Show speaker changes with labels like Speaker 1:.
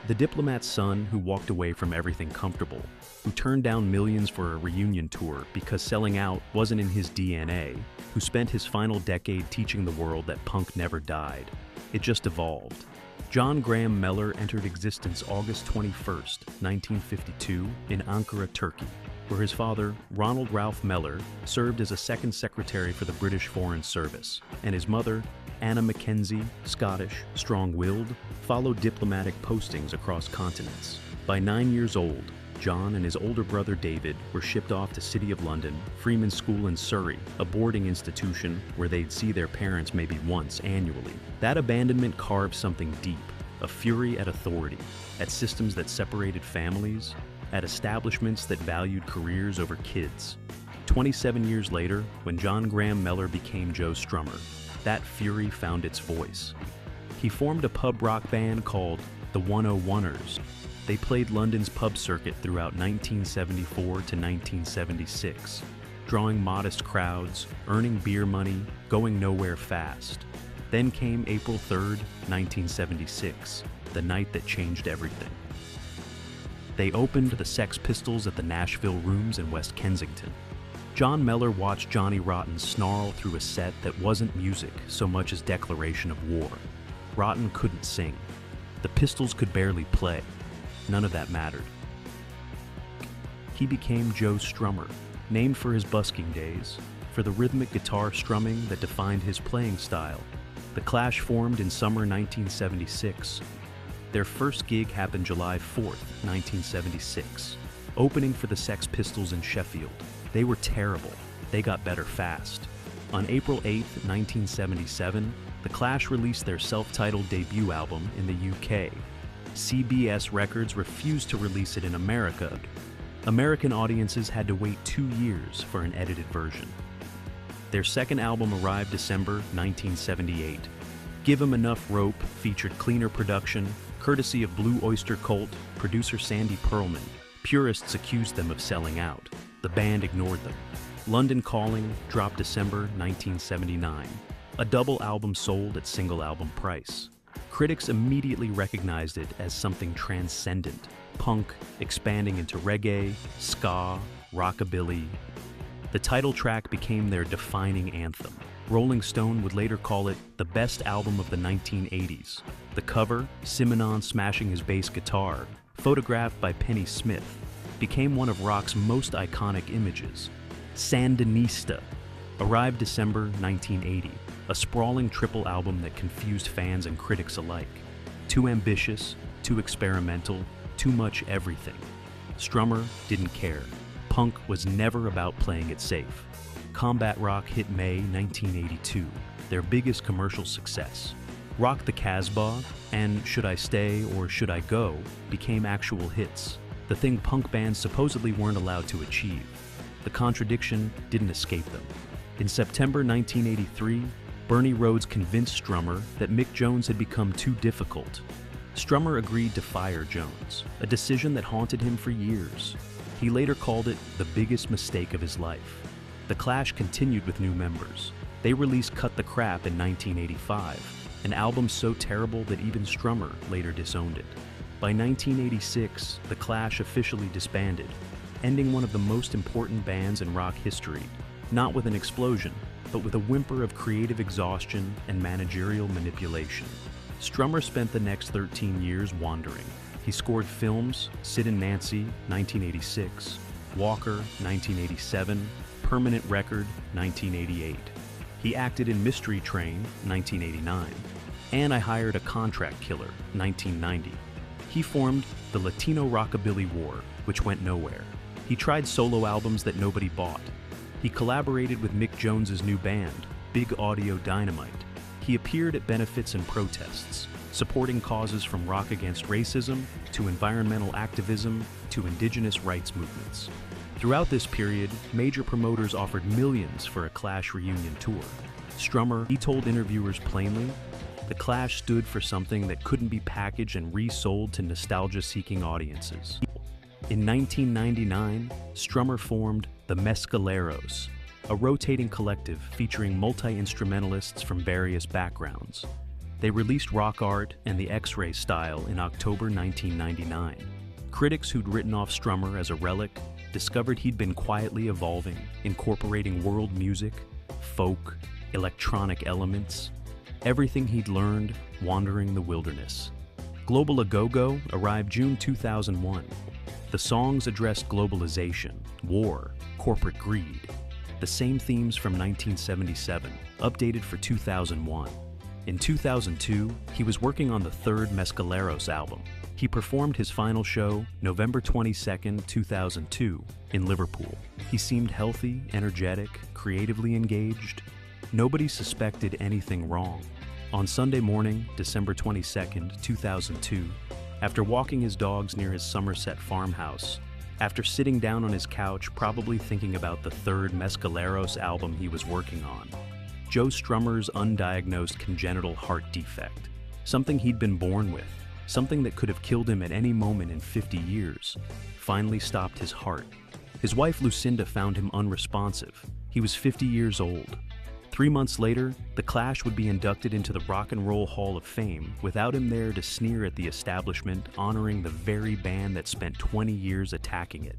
Speaker 1: The diplomat's son who walked away from everything comfortable, who turned down millions for a reunion tour because selling out wasn't in his DNA, who spent his final decade teaching the world that punk never died. It just evolved. John Graham Mellor entered existence August 21st, 1952, in Ankara, Turkey, where his father, Ronald Ralph Mellor, served as a second secretary for the British Foreign Service, and his mother, Anna Mackenzie, Scottish, strong-willed, followed diplomatic postings across continents. By 9 years old, John and his older brother David were shipped off to City of London, Freeman's School in Surrey, a boarding institution where they'd see their parents maybe once annually. That abandonment carved something deep, a fury at authority, at systems that separated families, at establishments that valued careers over kids. 27 years later, when John Graham Mellor became Joe Strummer, that fury found its voice. He formed a pub rock band called the 101ers. They played London's pub circuit throughout 1974 to 1976, drawing modest crowds, earning beer money, going nowhere fast. Then came April 3rd, 1976, the night that changed everything. They opened the Sex Pistols at the Nashville Rooms in West Kensington. John Mellor watched Johnny Rotten snarl through a set that wasn't music so much as declaration of war. Rotten couldn't sing. The Pistols could barely play. None of that mattered. He became Joe Strummer, named for his busking days, for the rhythmic guitar strumming that defined his playing style. The Clash formed in summer 1976. Their first gig happened July 4th, 1976, opening for the Sex Pistols in Sheffield. They were terrible. They got better fast. On April 8th, 1977, The Clash released their self-titled debut album in the UK. CBS Records refused to release it in America. American audiences had to wait 2 years for an edited version. Their second album arrived December 1978. Give 'Em Enough Rope featured cleaner production, courtesy of Blue Oyster Cult producer Sandy Pearlman. Purists accused them of selling out. The band ignored them. London Calling dropped December 1979. A double album sold at single album price. Critics immediately recognized it as something transcendent, punk expanding into reggae, ska, rockabilly. The title track became their defining anthem. Rolling Stone would later call it the best album of the 1980s. The cover, Simonon smashing his bass guitar, photographed by Penny Smith, became one of rock's most iconic images. Sandinista arrived December 1980, a sprawling triple album that confused fans and critics alike. Too ambitious, too experimental, too much everything. Strummer didn't care. Punk was never about playing it safe. Combat Rock hit May 1982, their biggest commercial success. Rock the Casbah and Should I Stay or Should I Go became actual hits, the thing punk bands supposedly weren't allowed to achieve. The contradiction didn't escape them. In September 1983, Bernie Rhodes convinced Strummer that Mick Jones had become too difficult. Strummer agreed to fire Jones, a decision that haunted him for years. He later called it the biggest mistake of his life. The Clash continued with new members. They released Cut the Crap in 1985, an album so terrible that even Strummer later disowned it. By 1986, The Clash officially disbanded, ending one of the most important bands in rock history, not with an explosion, but with a whimper of creative exhaustion and managerial manipulation. Strummer spent the next 13 years wandering. He scored films, Sid and Nancy, 1986, Walker, 1987, Permanent Record, 1988. He acted in Mystery Train, 1989, and I Hired a Contract Killer, 1990. He formed the Latino Rockabilly War, which went nowhere. He tried solo albums that nobody bought. He collaborated with Mick Jones's new band, Big Audio Dynamite. He appeared at benefits and protests, supporting causes from rock against racism, to environmental activism, to indigenous rights movements. Throughout this period, major promoters offered millions for a Clash reunion tour. Strummer, he told interviewers plainly, the Clash stood for something that couldn't be packaged and resold to nostalgia-seeking audiences. In 1999, Strummer formed the Mescaleros, a rotating collective featuring multi-instrumentalists from various backgrounds. They released Rock Art and the X-Ray Style in October 1999. Critics who'd written off Strummer as a relic discovered he'd been quietly evolving, incorporating world music, folk, electronic elements, everything he'd learned wandering the wilderness. Global A Go-Go arrived June 2001. The songs addressed globalization, war, corporate greed, the same themes from 1977, updated for 2001. In 2002, he was working on the third Mescaleros album. He performed his final show November 22, 2002, in Liverpool. He seemed healthy, energetic, creatively engaged. Nobody suspected anything wrong. On Sunday morning, December 22, 2002, after walking his dogs near his Somerset farmhouse, after sitting down on his couch probably thinking about the third Mescaleros album he was working on, Joe Strummer's undiagnosed congenital heart defect, something he'd been born with, something that could have killed him at any moment in 50 years, finally stopped his heart. His wife Lucinda found him unresponsive. He was 50 years old. 3 months later, The Clash would be inducted into the Rock and Roll Hall of Fame without him there to sneer at the establishment honoring the very band that spent 20 years attacking it.